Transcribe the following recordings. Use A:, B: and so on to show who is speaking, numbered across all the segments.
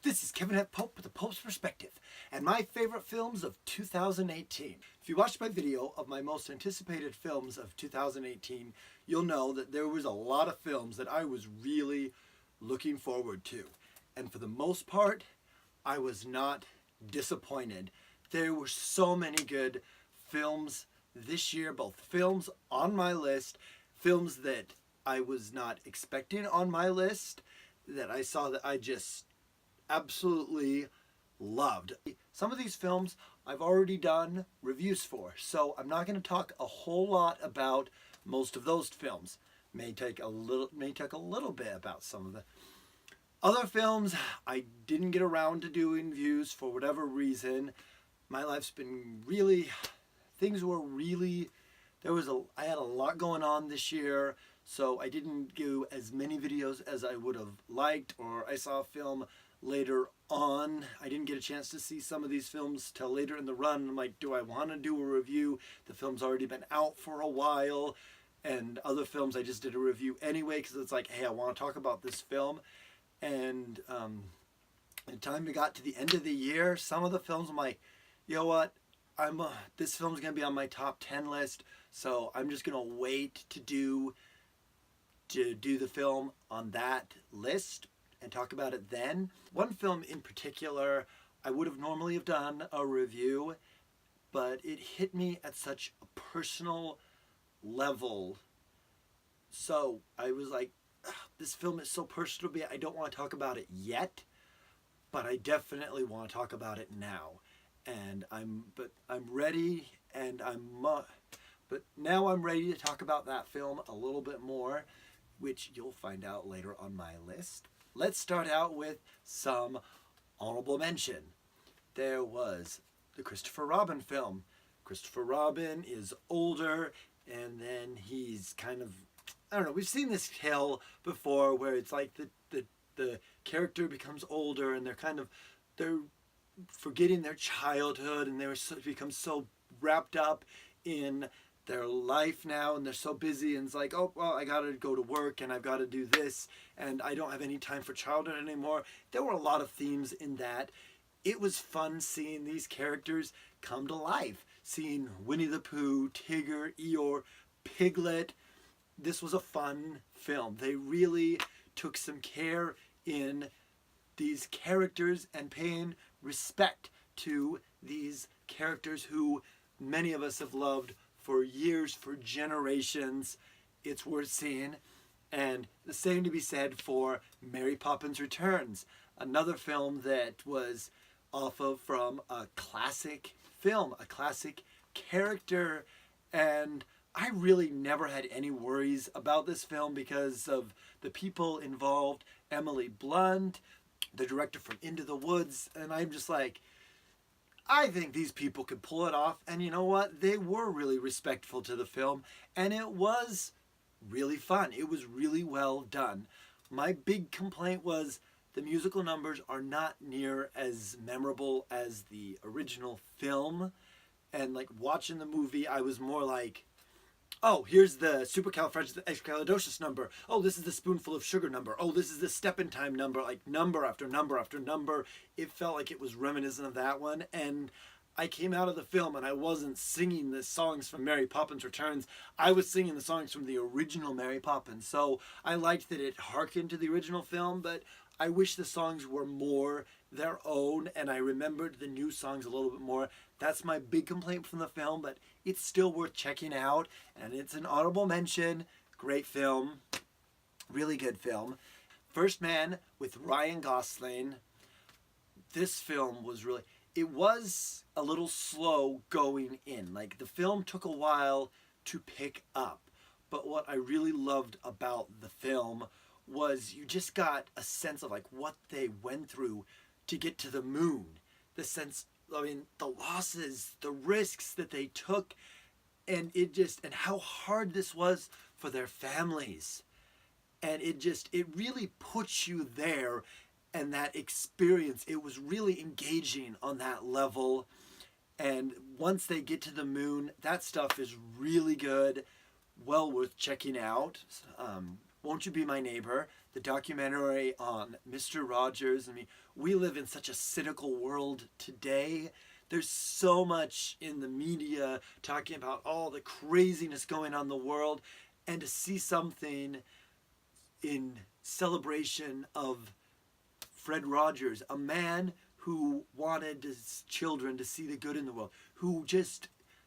A: This is Kevin F. Pope with the Pope's Perspective and my favorite films of 2018. If you watched my video of my most anticipated films of 2018, you'll know that there was a lot of films that I was really looking forward to. And for the most part, I was not disappointed. There were so many good films this year, both films on my list, films that I was not expecting on my list, that I saw that I just absolutely loved. Some of these films I've already done reviews for, so I'm not going to talk a whole lot about most of those films. May take a little bit about some of the other films I didn't get around to doing reviews for whatever reason. My life's been really, things were really, I had a lot going on this year, so I didn't do as many videos as I would have liked, or I saw a film later on. I didn't get a chance to see some of these films till later in the run. I'm like, do I want to do a review? The film's already been out for a while, and other films I just did a review anyway because it's like, hey, I want to talk about this film. And by the time we got to the end of the year, some of the films I'm like, you know what? This film's gonna be on my top 10 list, so I'm just gonna wait to do the film on that list and talk about it then. One film in particular, I would have normally have done a review, but it hit me at such a personal level. So I was like, this film is so personal to me, I don't want to talk about it yet, but I definitely want to talk about it now. And I'm ready, and but now I'm ready to talk about that film a little bit more, which you'll find out later on my list. Let's start out with some honorable mention. There was the Christopher Robin film. Christopher Robin is older, and then he's kind of, I don't know, we've seen this tale before where it's like the character becomes older and they're forgetting their childhood, and become so wrapped up in their life now, and they're so busy, and it's like, oh, well, I gotta go to work and I've got to do this, and I don't have any time for childhood anymore. There were a lot of themes in that. It was fun seeing these characters come to life, seeing Winnie the Pooh, Tigger, Eeyore, Piglet. This was a fun film. They really took some care in these characters and paying respect to these characters who many of us have loved for years, for generations. It's worth seeing. And the same to be said for Mary Poppins Returns, another film that was from a classic film, a classic character. And I really never had any worries about this film because of the people involved. Emily Blunt, the director from Into the Woods, and I'm just like, I think these people could pull it off. And you know what? They were really respectful to the film, and it was really fun. It was really well done. My big complaint was the musical numbers are not near as memorable as the original film. And like watching the movie, I was more like, oh, here's the supercalifragilisticexpialidocious number. Oh, this is the spoonful of sugar number. Oh, this is the step in time number. Like number after number after number. It felt like it was reminiscent of that one. And I came out of the film and I wasn't singing the songs from Mary Poppins Returns. I was singing the songs from the original Mary Poppins. So I liked that it harkened to the original film, but I wish the songs were more their own and I remembered the new songs a little bit more. That's my big complaint from the film, but it's still worth checking out, and it's an honorable mention. Great film. Really good film. First Man with Ryan Gosling. This film was really, it was a little slow going in. Like the film took a while to pick up, but what I really loved about the film was you just got a sense of like what they went through to get to the moon. The sense, I mean, the losses, the risks that they took, and how hard this was for their families. And it really puts you there, and that experience, it was really engaging on that level. And once they get to the moon, that stuff is really good, well worth checking out. Won't You Be My Neighbor? the documentary on Mr. Rogers. I mean, we live in such a cynical world today. There's so much in the media talking about all the craziness going on in the world, and to see something in celebration of Fred Rogers, a man who wanted his children to see the good in the world,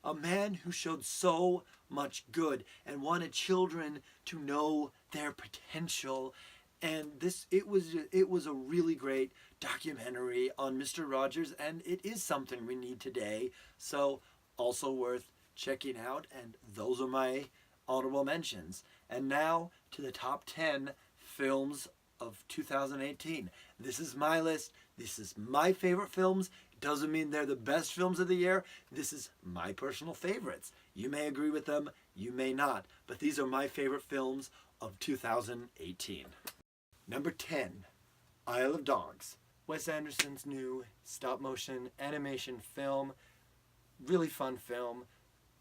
A: a man who showed so much good and wanted children to know their potential. And it was a really great documentary on Mr. Rogers, and it is something we need today. So also worth checking out, and those are my honorable mentions. And now to the top 10 films of 2018. This is my list. This is my favorite films. It doesn't mean they're the best films of the year. This is my personal favorites. You may agree with them, you may not, but these are my favorite films of 2018. Number 10, Isle of Dogs. Wes Anderson's new stop-motion animation film. Really fun film.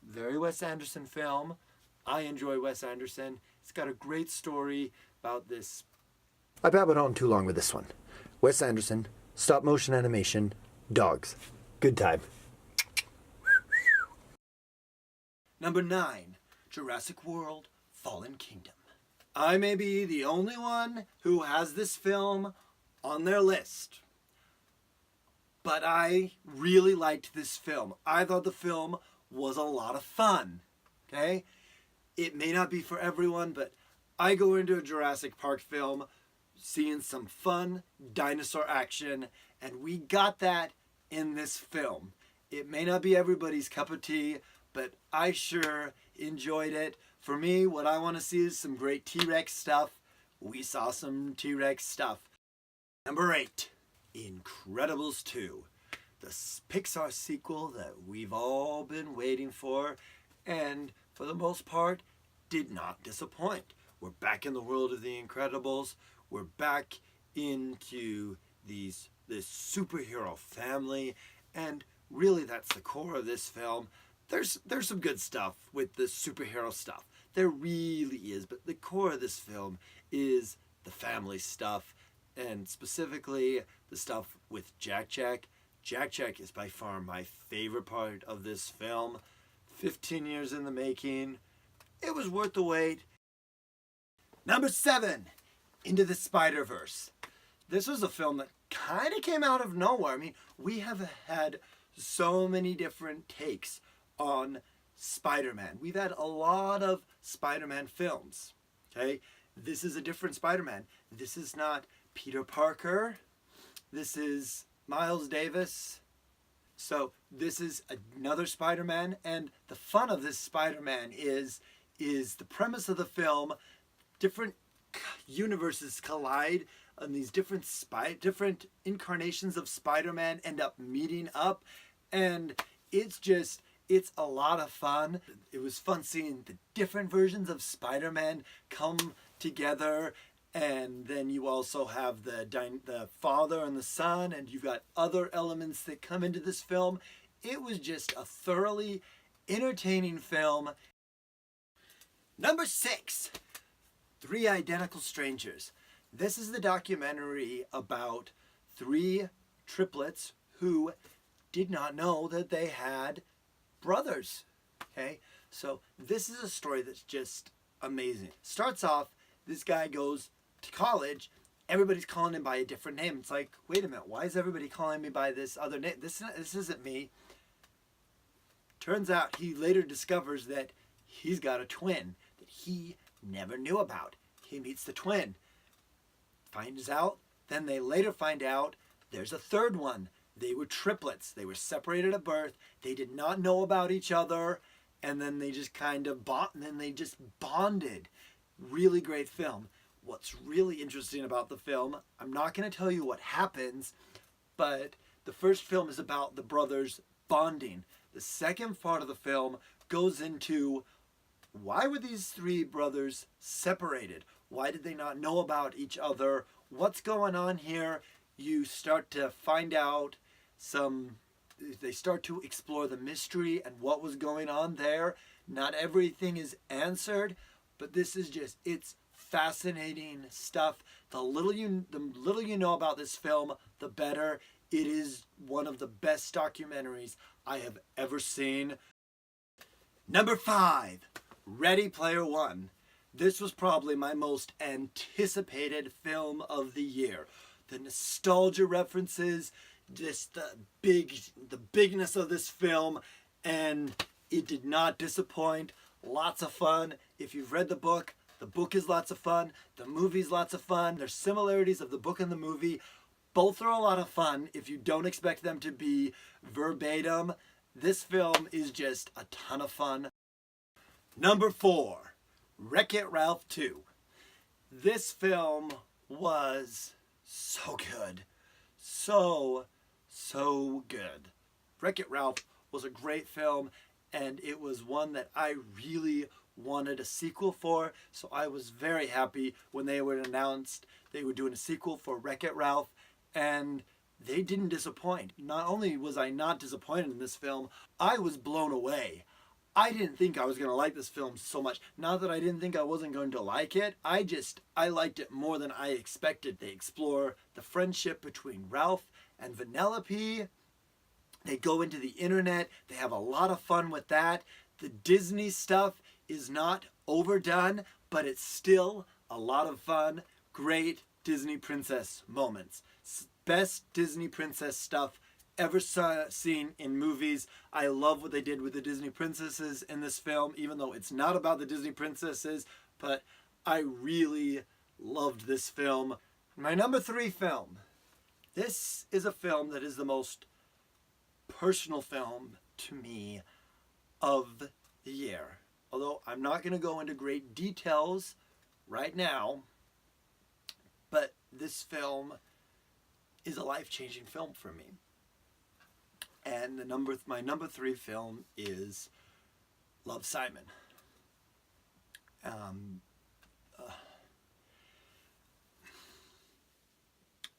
A: Very Wes Anderson film. I enjoy Wes Anderson. It's got a great story about this. I babbled on too long with this one. Wes Anderson, stop-motion animation, dogs. Good time. Number 9, Jurassic World, Fallen Kingdom. I may be the only one who has this film on their list, but I really liked this film. I thought the film was a lot of fun, okay? It may not be for everyone, but I go into a Jurassic Park film seeing some fun dinosaur action, and we got that in this film. It may not be everybody's cup of tea, but I sure enjoyed it. For me, what I want to see is some great T-Rex stuff. We saw some T-Rex stuff. Number 8, Incredibles 2. The Pixar sequel that we've all been waiting for, and for the most part, did not disappoint. We're back in the world of the Incredibles. We're back into this superhero family, and really that's the core of this film. There's some good stuff with the superhero stuff. There really is, but the core of this film is the family stuff, and specifically the stuff with Jack Jack. Jack Jack is by far my favorite part of this film. 15 years in the making. It was worth the wait. Number 7, Into the Spider-Verse. This was a film that kind of came out of nowhere. I mean, we have had so many different takes on Spider-Man. We've had a lot of Spider-Man films, okay? This is a different Spider-Man. This is not Peter Parker. This is Miles Davis. So this is another Spider-Man, and the fun of this Spider-Man is the premise of the film. Different universes collide, and these different incarnations of Spider-Man end up meeting up, and it's a lot of fun. It was fun seeing the different versions of Spider-Man come together, and then you also have the father and the son, and you've got other elements that come into this film. It was just a thoroughly entertaining film. Number 6, 3 Identical Strangers. This is the documentary about 3 triplets who did not know that they had brothers. Okay, so this is a story that's just amazing. Starts off, this guy goes to college, everybody's calling him by a different name. It's like, wait a minute, why is everybody calling me by this other name? This isn't me. Turns out he later discovers that he's got a twin that he never knew about. He meets the twin, finds out, then they later find out there's a third one. They were triplets. They were separated at birth. They did not know about each other, and then they just kind of bonded. Really great film. What's really interesting about the film, I'm not going to tell you what happens, but the first film is about the brothers bonding. The second part of the film goes into why were these 3 brothers separated? Why did they not know about each other? What's going on here? You start to find out they start to explore the mystery and what was going on there. Not everything is answered, but this is it's fascinating stuff. The little you know about this film, the better. It is one of the best documentaries I have ever seen. Number 5, Ready Player One. This was probably my most anticipated film of the year. The nostalgia references, just the bigness of this film, and it did not disappoint. Lots of fun. If you've read the book is lots of fun. The movie's lots of fun. There's similarities of the book and the movie. Both are a lot of fun if you don't expect them to be verbatim. This film is just a ton of fun. Number 4, Wreck-It Ralph 2. This film was so good. So good. Wreck-It Ralph was a great film, and it was one that I really wanted a sequel for, so I was very happy when they were announced they were doing a sequel for Wreck-It Ralph, and they didn't disappoint. Not only was I not disappointed in this film, I was blown away. I didn't think I was going to like this film so much. Not that I didn't think I wasn't going to like it. I liked it more than I expected. They explore the friendship between Ralph and Vanellope. They go into the internet. They have a lot of fun with that. The Disney stuff is not overdone, but it's still a lot of fun. Great Disney princess moments. Best Disney princess stuff ever seen in movies. I love what they did with the Disney princesses in this film, even though it's not about the Disney princesses, but I really loved this film. My number 3 film. This is a film that is the most personal film to me of the year. Although I'm not going to go into great details right now, but this film is a life-changing film for me. And my number 3 film is Love, Simon.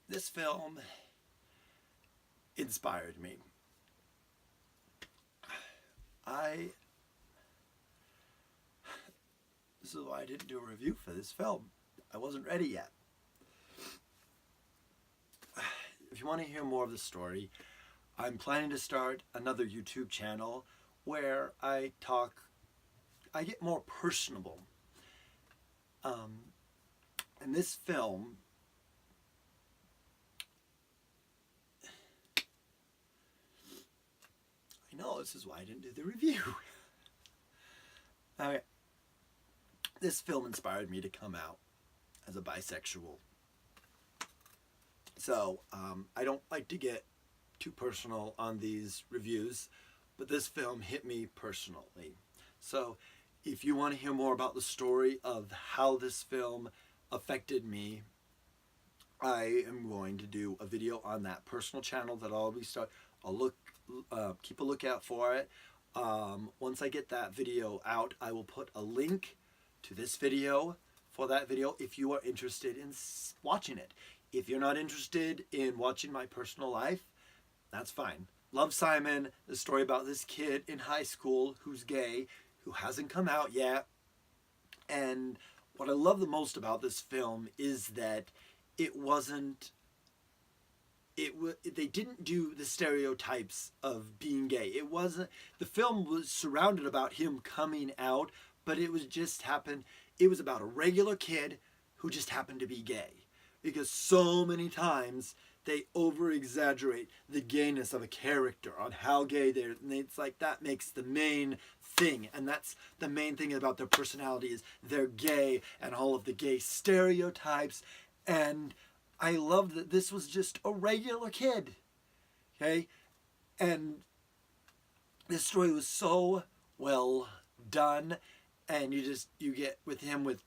A: This film inspired me. This is why I didn't do a review for this film. I wasn't ready yet. If you want to hear more of the story, I'm planning to start another YouTube channel where I get more personable. And this film, I know this is why I didn't do the review. Okay. This film inspired me to come out as a bisexual. So, I don't like to get too personal on these reviews, but this film hit me personally. So if you want to hear more about the story of how this film affected me, I am going to do a video on that personal channel that I'll keep a lookout for it. Once I get that video out, I will put a link to this video for that video if you are interested in watching it. If you're not interested in watching my personal life, that's fine. Love, Simon, the story about this kid in high school who's gay, who hasn't come out yet. And what I love the most about this film is that they didn't do the stereotypes of being gay. The film was surrounded about him coming out, but it was about a regular kid who just happened to be gay. Because so many times they over-exaggerate the gayness of a character on how gay they're, and it's like that makes the main thing, and that's the main thing about their personality is they're gay and all of the gay stereotypes. And I love that this was just a regular kid, okay? And this story was so well done, and you get with him with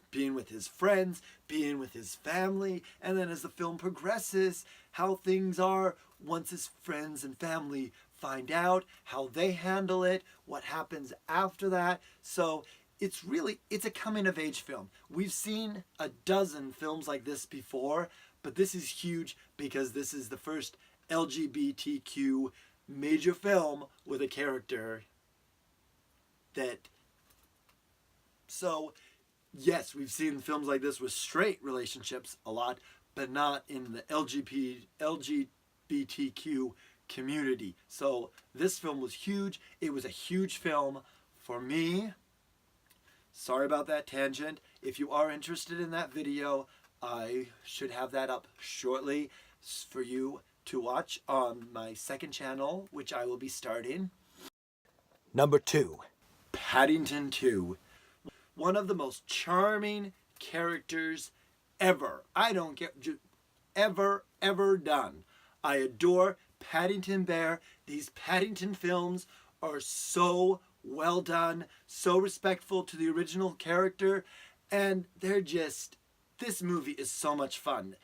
A: being with his friends, being with his family, and then as the film progresses, how things are once his friends and family find out, how they handle it, what happens after that. So it's a coming-of-age film. We've seen a dozen films like this before, but this is huge because this is the first LGBTQ major film with a character that... So Yes, we've seen films like this with straight relationships a lot, but not in the LGBTQ community. So this film was huge. It was a huge film for me. Sorry about that tangent. If you are interested in that video, I should have that up shortly for you to watch on my second channel, which I will be starting. Number 2, Paddington 2. One of the most charming characters ever. I don't get ever done. I adore Paddington Bear. These Paddington films are so well done, so respectful to the original character, and this movie is so much fun.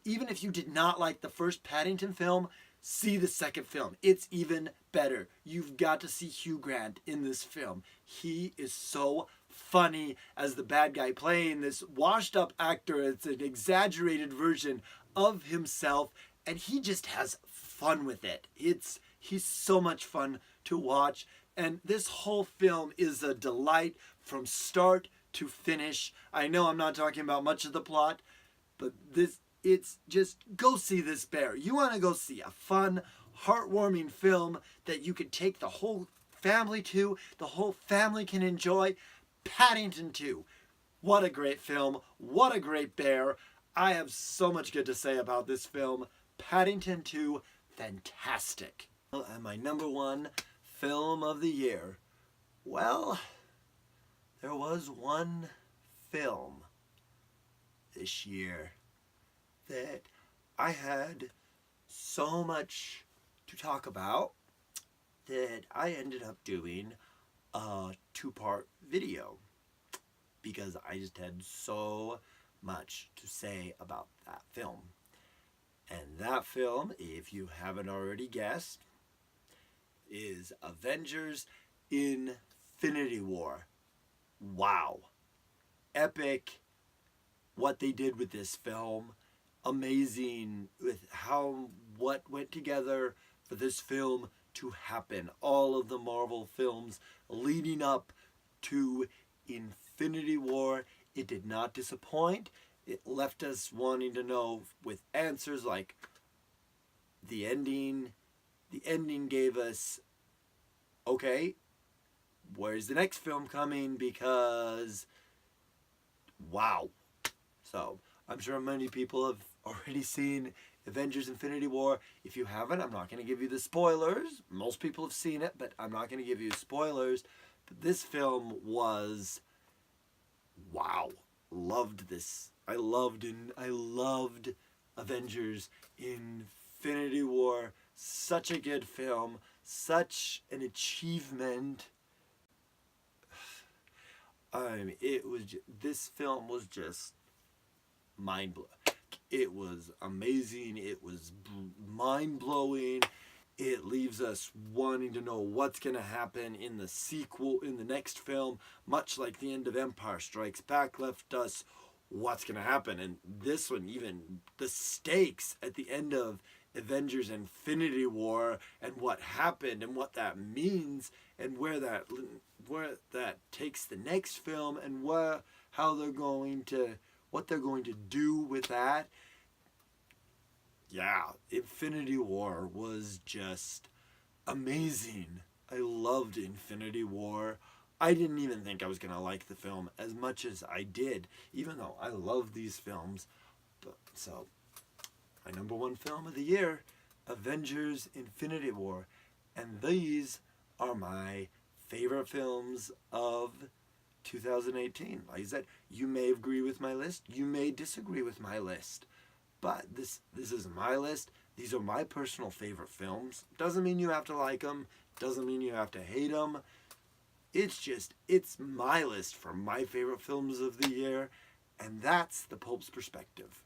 A: Even if you did not like the first Paddington film, see the second film. It's even better. You've got to see Hugh Grant in this film. He is so funny as the bad guy, playing this washed up actor. It's an exaggerated version of himself, and he just has fun with it. He's so much fun to watch, and this whole film is a delight from start to finish. I know I'm not talking about much of the plot, but it's just, go see this bear. You want to go see a fun, heartwarming film that you could take the whole family to, the whole family can enjoy. Paddington 2. What a great film. What a great bear. I have so much good to say about this film. Paddington 2, fantastic. And my number 1 film of the year. Well, there was one film this year that I had so much to talk about that I ended up doing a 2-part video because I just had so much to say about that film. And that film, if you haven't already guessed, is Avengers Infinity War. Wow. Epic what they did with this film. Amazing with what went together for this film to happen. All of the Marvel films leading up to Infinity War. It did not disappoint. It left us wanting to know with answers like the ending. The ending gave us, okay, where's the next film coming? Because, wow. So, I'm sure many people have already seen Avengers Infinity War. If you haven't, I'm not going to give you the spoilers. Most people have seen it, but I'm not going to give you spoilers. But this film was, wow. Loved this. I loved Avengers Infinity War. Such a good film. Such an achievement. This film was just mind-blowing. It was amazing. It was mind-blowing. It leaves us wanting to know what's going to happen in the sequel, in the next film, much like the end of Empire Strikes Back left us what's going to happen. And this one, even the stakes at the end of Avengers Infinity War and what happened and what that means and where that takes the next film and what they're going to do with that. Yeah, Infinity War was just amazing. I loved Infinity War. I didn't even think I was going to like the film as much as I did, even though I love these films. So, my number 1 film of the year, Avengers Infinity War. And these are my favorite films of 2018. Like I said, you may agree with my list, you may disagree with my list. But this is my list. These are my personal favorite films. Doesn't mean you have to like them. Doesn't mean you have to hate them. It's my list for my favorite films of the year. And that's The Pope's Perspective.